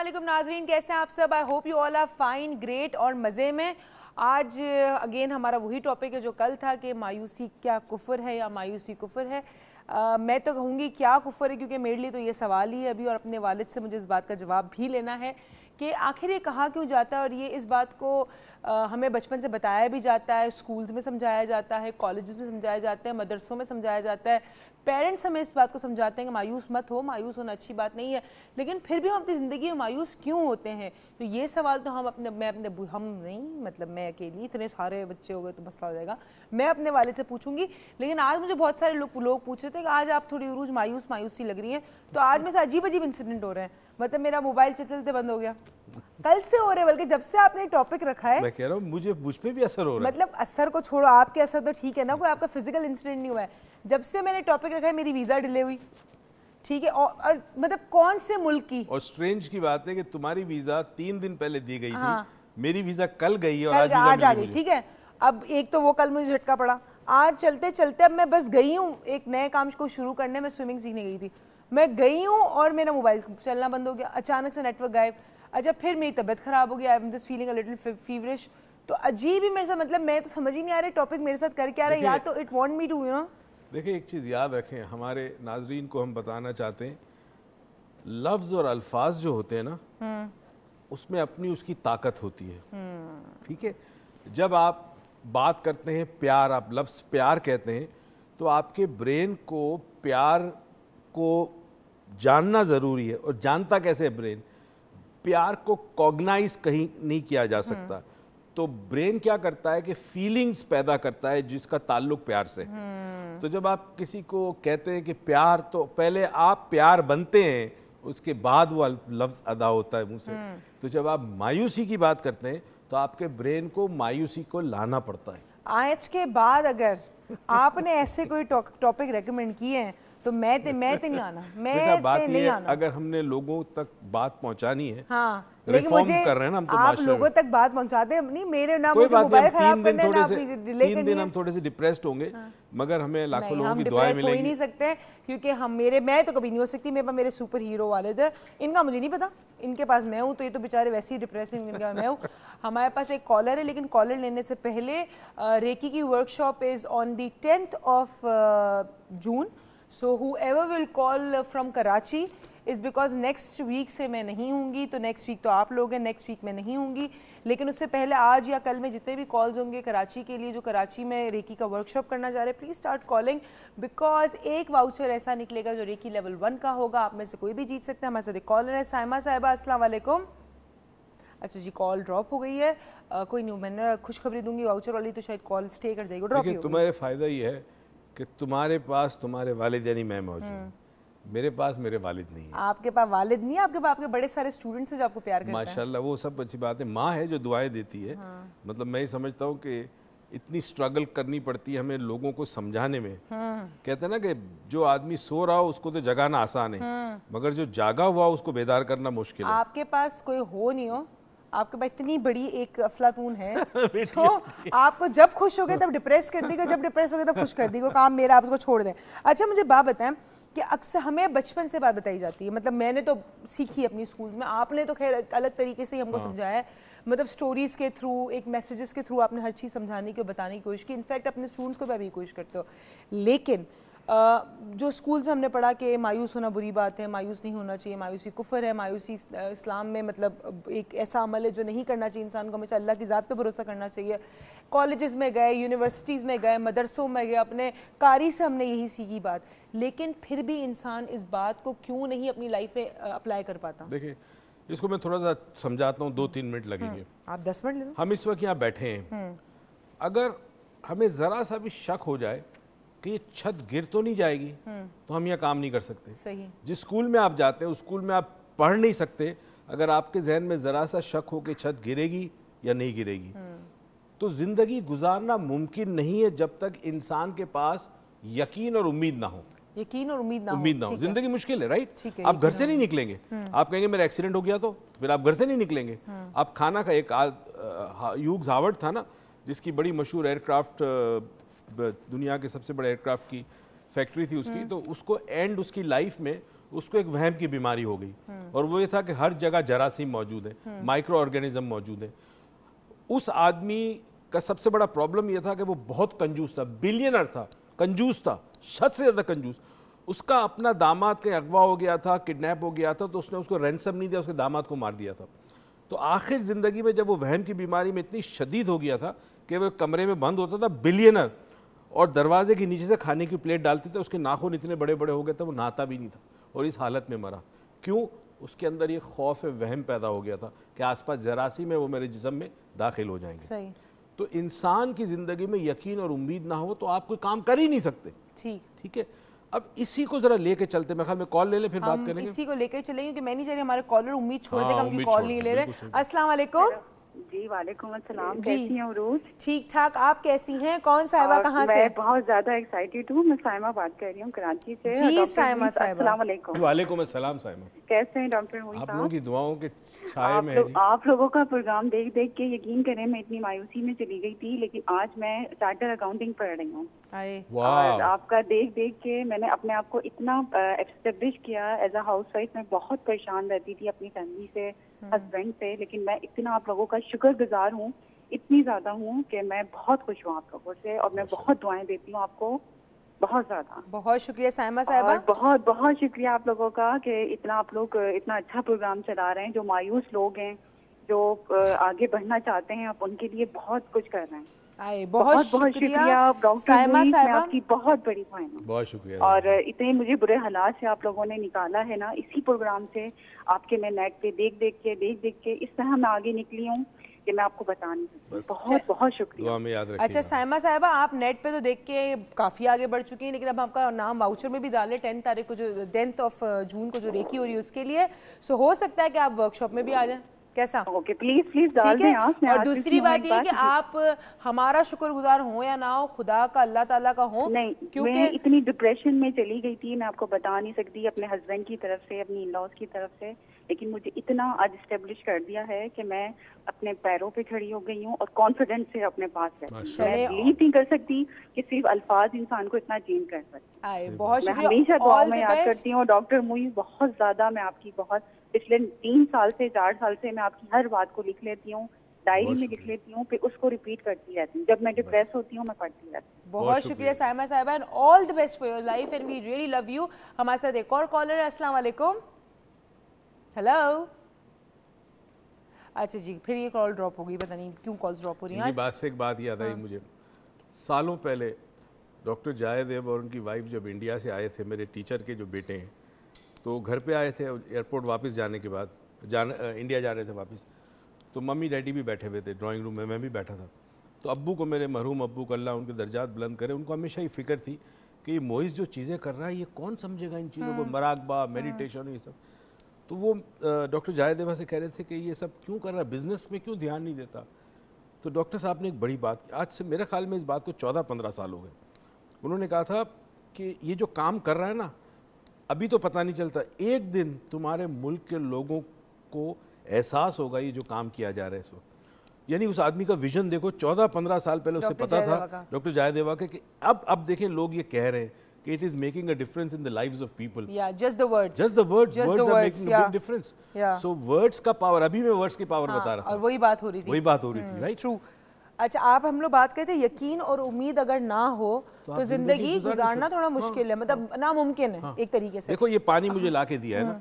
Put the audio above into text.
अस्सलामुअलैकुम नाजरीन, कैसे हैं आप सब? I hope you all are fine, great और मज़े में। आज अगेन हमारा वही टॉपिक है जो कल था कि मायूसी क्या कुफर है या मायूसी कुफर है। मैं तो कहूँगी क्या कुफर है, क्योंकि मेरे लिए तो ये सवाल ही है अभी, और अपने वालिद से मुझे इस बात का जवाब भी लेना है कि आखिर ये कहा क्यों जाता है। और ये इस बात को हमें बचपन से बताया भी जाता है, स्कूल्स में समझाया जाता है, कॉलेजेस में समझाया जाता है, मदरसों में समझाया जाता है, पेरेंट्स हमें इस बात को समझाते हैं कि मायूस मत हो, मायूस होना अच्छी बात नहीं है, लेकिन फिर भी हम अपनी ज़िंदगी में मायूस क्यों होते हैं? तो ये सवाल तो हम नहीं, मतलब मैं अकेली, इतने सारे बच्चे हो गए तो मसला हो जाएगा, मैं अपने वालिद से पूछूंगी। लेकिन आज मुझे बहुत सारे लोग पूछ रहे थे कि आज आप थोड़ी उरूज मायूस सी लग रही हैं। तो आज मेरे से अजीब अजीब इंसिडेंट हो रहे हैं, मतलब मेरा मोबाइल चलते बंद हो गया, कल से हो रहे हैं, बल्कि जब से आपने टॉपिक रखा है। मैं कह रहा हूँ मुझ पे भी असर हो रहा है। मतलब असर को छोड़ो, आपके असर तो ठीक है ना, कोई आपका फिजिकल इंसिडेंट नहीं हुआ है। जब से मैंने टॉपिक रखा है मेरी वीजा डिले हुई, ठीक है, और मतलब कौन से मुल्क की। और स्ट्रेंज की बात है कि तुम्हारी वीजा 3 दिन पहले दी गई हाँ। थी, मेरी वीजा कल गई है और आज आ गई, ठीक है। अब एक तो वो कल मुझे झटका पड़ा, आज चलते चलते अब मैं बस गई हूँ एक नए काम को शुरू करने में, स्विमिंग सीखने गई थी, मैं गई हूँ और मेरा मोबाइल चलना बंद हो गया, अचानक से नेटवर्क गायब। अच्छा, फिर मेरी तबीयत खराब हो गई, I am just feeling a little feverish. तो अजीब ही मेरे साथ, मतलब मैं तो समझ ही नहीं आ रही टॉपिक मेरे साथ कर क्या रहा है, या तो इट वांट मी टू देखिए एक चीज़ याद रखें, हमारे नाजरीन को हम बताना चाहते हैं, लफ्ज़ और अल्फाज जो होते हैं ना, उसमें अपनी उसकी ताकत होती है, ठीक है। जब आप बात करते हैं प्यार, आप लफ्ज़ प्यार कहते हैं, तो आपके ब्रेन को प्यार को जानना ज़रूरी है। और जानता कैसे है ब्रेन? प्यार को कॉग्नाइज कहीं नहीं किया जा सकता, तो ब्रेन क्या करता है कि फीलिंग्स पैदा करता है जिसका ताल्लुक प्यार से। तो जब आप किसी को कहते हैं कि प्यार, तो पहले आप प्यार बनते हैं, उसके बाद वो लफ्ज़ अदा होता है मुंह से। तो जब आप मायूसी की बात करते हैं तो आपके ब्रेन को मायूसी को लाना पड़ता है। आज के बाद अगर आपने ऐसे कोई टॉपिक रेकमेंड किए हैं तो मैं नहीं आना, नहीं आना। अगर हमने लोगों तक बात पहुंचानी है, हाँ, लेकिन मुझे कर रहे हैं ना हम, तो आप लोगों तक बात पहुंचाते नहीं, मेरे ना कोई मुझे बात मोबाइल नहीं, खराब करना है ना अपनी डिले करनी है। 3 दिन हम थोड़े से डिप्रेस्ड होंगे, मगर हमें लाखों लोगों की दुआएं मिलेंगी। हो ही नहीं सकते, क्योंकि मैं तो कभी नहीं हो सकती, मेरे पास मेरे सुपर हीरो वाले थे, इनका मुझे नहीं पता, इनके पास मैं हूँ, तो ये तो बेचारे वैसे ही डिप्रेसिंग, इनका मैं हूँ। हमारे पास एक कॉलर है, लेकिन कॉलर लेने से पहले रेकी की workshop is on the 10th of June, so whoever will call from Karachi is because next week से मैं नहीं होंगी, तो नेक्स्ट वीक तो आप लोग हैं, नेक्स्ट वीक मैं नहीं होंगी, लेकिन उससे पहले आज या कल में जितने भी कॉल्स होंगे कराची के लिए, जो कराची में रेकी का वर्कशॉप करना चाह रहे हैं, प्लीज़ स्टार्ट कॉलिंग, बिकॉज एक वाउचर ऐसा निकलेगा जो रेकी लेवल 1 का होगा, आप में से कोई भी जीत सकता है। हमारे साथ एक कॉलर है, साइमा साहिबा, अस्सलाम वालेकुम। अच्छा जी, कॉल ड्रॉप हो गई है, कोई नहीं, मैंने खुशखबरी दूंगी वाउचर वाली, तो शायद कॉल स्टे कर जाएगी, ड्रॉप। तुम्हारे फ़ायदा ये है कि तुम्हारे पास तुम्हारे वालिद यानी मैं मौजूद हूँ, मेरे पास मेरे वालिद नहीं है। आपके पास वालिद नहीं है, आपके पास आपके बड़े सारे स्टूडेंट्स हैं जो आपको प्यार करते हैं। माशाल्लाह, वो सब अच्छी बात है। माँ है जो दुआएं देती है। मतलब मैं ही समझता हूँ कि इतनी स्ट्रगल करनी पड़ती है हमें लोगों को समझाने में। कहते हैं ना कि जो आदमी सो रहा हो उसको तो जगाना आसान है, मगर जो जागा हुआ उसको बेदार करना मुश्किल है। आपके पास कोई हो नहीं हो, आपके पास इतनी बड़ी एक अफलातून है जो आपको जब खुश हो गए तब डिप्रेस कर देगा, जब डिप्रेस हो गए तब खुश कर देगा, काम मेरा, आप उसको छोड़ दें। अच्छा, मुझे बात बताएं कि अक्सर हमें बचपन से बात बताई जाती है, मतलब मैंने तो सीखी अपनी स्कूल में, आपने तो खैर अलग तरीके से ही हमको समझाया है, मतलब स्टोरीज के थ्रू, एक मैसेजेस के थ्रू आपने हर चीज़ समझाने की और बताने की कोशिश की, इनफैक्ट अपने स्टूडेंट्स को भी अभी कोशिश करते हो। लेकिन जो स्कूल में हमने पढ़ा कि मायूस होना बुरी बात है, मायूस नहीं होना चाहिए, मायूसी कुफर है, मायूसी इस्लाम में मतलब एक ऐसा अमल है जो नहीं करना चाहिए इंसान को, हमेशा अल्लाह की ज़ात पे भरोसा करना चाहिए। कॉलेजेस में गए, यूनिवर्सिटीज़ में गए, मदरसों में गए, अपने कारी से हमने यही सीखी बात, लेकिन फिर भी इंसान इस बात को क्यों नहीं अपनी लाइफ में अप्लाई कर पाता? देखिए, इसको मैं थोड़ा सा समझाता हूँ, 2-3 मिनट लगेंगे। आप 10 मिनट ले लो। हम इस वक्त यहाँ बैठे हैं, अगर हमें ज़रा सा भी शक हो जाए कि ये छत गिर तो नहीं जाएगी, तो हम यहाँ काम नहीं कर सकते। सही। जिस स्कूल में आप जाते हैं उस स्कूल में आप पढ़ नहीं सकते अगर आपके जहन में ज़रा सा शक हो कि छत गिरेगी या नहीं गिरेगी। तो ज़िंदगी गुजारना मुमकिन नहीं है जब तक इंसान के पास यकीन और उम्मीद ना हो। यकीन और उम्मीद ना हो, जिंदगी मुश्किल है, राइट? आप घर से नहीं निकलेंगे, आप कहेंगे मेरा एक्सीडेंट हो गया तो फिर आप घर से नहीं निकलेंगे। आप खाना का एक ह्यूग्स हावर्ड था ना, जिसकी बड़ी मशहूर एयरक्राफ्ट, दुनिया के सबसे बड़े एयरक्राफ्ट की फैक्ट्री थी उसकी, तो उसको एंड उसकी लाइफ में اس کو ایک وہم کی بیماری ہو گئی, اور وہ یہ تھا کہ ہر جگہ جراثیم موجود ہیں, مائکرو آرگینزم موجود ہیں. اس آدمی کا سب سے بڑا پرابلم یہ تھا کہ وہ بہت کنجوس تھا, بلینر تھا, کنجوس تھا, حد سے زیادہ کنجوس. اس کا اپنا داماد کہیں اغوا ہو گیا تھا, کڈنیپ ہو گیا تھا, تو اس نے اس کو رینسم نہیں دیا, اس کے داماد کو مار دیا تھا. تو آخر زندگی میں جب وہ وہم کی بیماری میں اتنی شدید ہو گیا تھا کہ وہ کمرے میں بند ہوتا تھا, بلینر, اور دروازے کے نیچے سے کھانے کی پلیٹ ڈالتے تھے, اس کے ناخن اتنے بڑے بڑے ہو گئے تھے وہ نہاتا بھی نہیں تھا, اور اس حالت میں مرا. کیوں؟ اس کے اندر یہ خوف وہم پیدا ہو گیا تھا کہ آس پاس جراثیم ہے, وہ میرے جسم میں داخل ہو جائیں گے. صحیح. تو انسان کی زندگی میں یقین اور امید نہ ہو تو آپ کوئی کام کر ہی نہیں سکتے. ٹھیک ہے, اب اسی کو ذرا لے کے چلتے, میرے خیال میں کال لے لیں پھر بات کریں گے. اسی کو لے کر چلیں گے کہ میں نہیں چاہ رہی ہمارے کالر امید چھوڑ دے گا, ہم کال نہیں لے رہے. السلام علیکم. جی وعلیکم السلام. کیسی ہیں عروج؟ ٹھیک ٹھاک, آپ کیسی ہیں؟ کون صاحبہ کہاں سے؟ میں بہت زیادہ ایکسائٹیڈ ہوں. میں سائمہ بات کر رہی ہوں کراچی سے. جی سائمہ صاحبہ, السلام علیکم. وعلیکم السلام سائمہ. کیسے ہیں ڈاکٹر موئی صاحب؟ آپ لوگوں کی دعاؤں کے چھائے میں ہے. آپ لوگوں کا پروگرام دیکھ دیکھ کے یقین کریں میں اتنی مایوسی میں چلی گئی تھی, لیکن آج میں چارٹر اکاؤنٹنگ پڑھ رہی ہوں. اور آپ کا دیکھ دیکھ کے میں نے اپنے آپ کو اتنا ایسٹیبلش کیا. ایز اے ہاؤس وائف میں بہت پریشان رہتی تھی اپنی فیملی سے, ہسبینڈ سے, لیکن میں اتنا آپ لوگوں کا شکر گزار ہوں, اتنی زیادہ ہوں کہ میں بہت خوش ہوں آپ لوگوں سے, اور میں بہت دعائیں دیتی ہوں آپ کو, بہت زیادہ. بہت شکریہ سائمہ صاحبہ. بہت بہت شکریہ آپ لوگوں کا کہ اتنا آپ لوگ اتنا اچھا پروگرام چلا رہے ہیں. جو مایوس لوگ ہیں, جو آگے بڑھنا چاہتے ہیں, آپ ان کے لیے بہت کچھ کر رہے ہیں. بہت شکریہ ڈاکٹر موئی, میں آپ کی بہت بڑی فین ہوں. بہت شکریہ. اور اتنے مجھے برے حالات سے آپ لوگوں نے نکالا ہے نا, اسی پروگرام سے, آپ کے میں نیٹ پہ دیکھ دیکھ کے اس طرح میں آگے نکلی ہوں کہ میں آپ کو بتا نہیں سکتی. بہت بہت شکریہ. دعا میں یاد رکھیے. اچھا سائمہ صاحبہ, آپ نیٹ پہ تو دیکھ کے کافی آگے بڑھ چکی ہیں, لیکن اب آپ کا نام واؤچر میں بھی ڈالے 10 تاریخ کو, جو 10 جون کو جو ریکی ہو رہی ہے اس کے لیے. سو ہو سکتا ہے کہ آپ ورک شاپ میں بھی آ جائیں. کیسا؟ اوکے پلیز ڈال دیں آپ. اور دوسری بات یہ کہ آپ ہمارا شکر گزار ہوں یا نہ ہو, خدا کا, اللہ تعالیٰ کا ہوں. نہیں, میں اتنی ڈپریشن میں چلی گئی تھی, میں آپ کو بتا نہیں سکتی, اپنے ہسبینڈ کی طرف سے, اپنی ان لاز کی طرف سے, لیکن مجھے اتنا آج اسٹیبلش کر دیا ہے کہ میں اپنے پیروں پہ کھڑی ہو گئی ہوں اور کانفیڈنس سے اپنے پاس رہتی ہوں. میں بلیو نہیں کر سکتی کہ صرف الفاظ انسان کو اتنا چینج کر سکتے. بہت میں ہمیشہ دعاؤں میں یاد کرتی ہوں. ڈاکٹر موئی بہت زیادہ, میں آپ کی بہت پچھلے 3 سال سے 4 سال سے میں آپ کی ہر بات کو لکھ لیتی ہوں, ڈائری میں لکھ لیتی ہوں, پھر اس کو ریپیٹ کرتی رہتی ہوں. جب میں ڈپریس ہوتی ہوں میں پڑھتی رہتی ہوں. بہت شکریہ سائمہ صاحبہ, and all the best for your life, and we really love you. ہمارے ساتھ ایک اور کالر ہے. السلام علیکم. ہیلو. اچھا جی, پھر یہ کال ڈراپ ہو گئی, پتہ نہیں کیوں کالز ڈراپ ہو رہی ہیں. بات سے ایک بات یاد آئی مجھے. سالوں پہلے ڈاکٹر جائے دیو اور ان کی وائف جب انڈیا سے آئے تھے, میرے ٹیچر کے جو بیٹے ہیں, تو گھر پہ آئے تھے ایئرپورٹ واپس جانے کے بعد, انڈیا جا رہے تھے واپس, تو ممی ڈیڈی بھی بیٹھے ہوئے تھے ڈرائنگ روم میں, میں بھی بیٹھا تھا. تو ابو کو, میرے مرحوم ابو کو اللہ ان کے درجات بلند کرے, ان کو ہمیشہ یہ فکر تھی کہ یہ موئز جو چیزیں کر رہا ہے یہ کون سمجھے گا ان چیزوں کو, مراقبہ, میڈیٹیشن, یہ سب. تو وہ ڈاکٹر جائے دیوا سے کہہ رہے تھے کہ یہ سب کیوں کر رہا ہے, بزنس میں کیوں دھیان نہیں دیتا. تو ڈاکٹر صاحب نے ایک بڑی بات کی, آج سے میرے خیال میں اس بات کو 14-15 سال ہو گئے. انہوں نے کہا تھا کہ یہ جو کام کر رہا ہے نا, ابھی تو پتہ نہیں چلتا, ایک دن تمہارے ملک کے لوگوں کو احساس ہوگا یہ جو کام کیا جا رہا ہے اس وقت. یعنی اس آدمی کا ویژن دیکھو, 14-15 سال پہلے اسے پتا تھا ڈاکٹر جائے دیوا کہ اب دیکھیں لوگ یہ کہہ رہے ہیں کہ it is making a difference in the lives of people. Yeah, just the words. Just the words. Words are making a big difference. So words کا پاور, ابھی میں words کی پاور بتا رہا تھا. اور وہی بات ہو رہی تھی. right? True. اچھا, آپ ہم لوگ بات کرتے ہیں یقین اور امید اگر نہ ہو تو زندگی گزارنا تھوڑا مشکل ہے, مطلب ناممکن ہے ایک طریقے سے. دیکھو یہ پانی مجھے لا کے دیا ہے نا,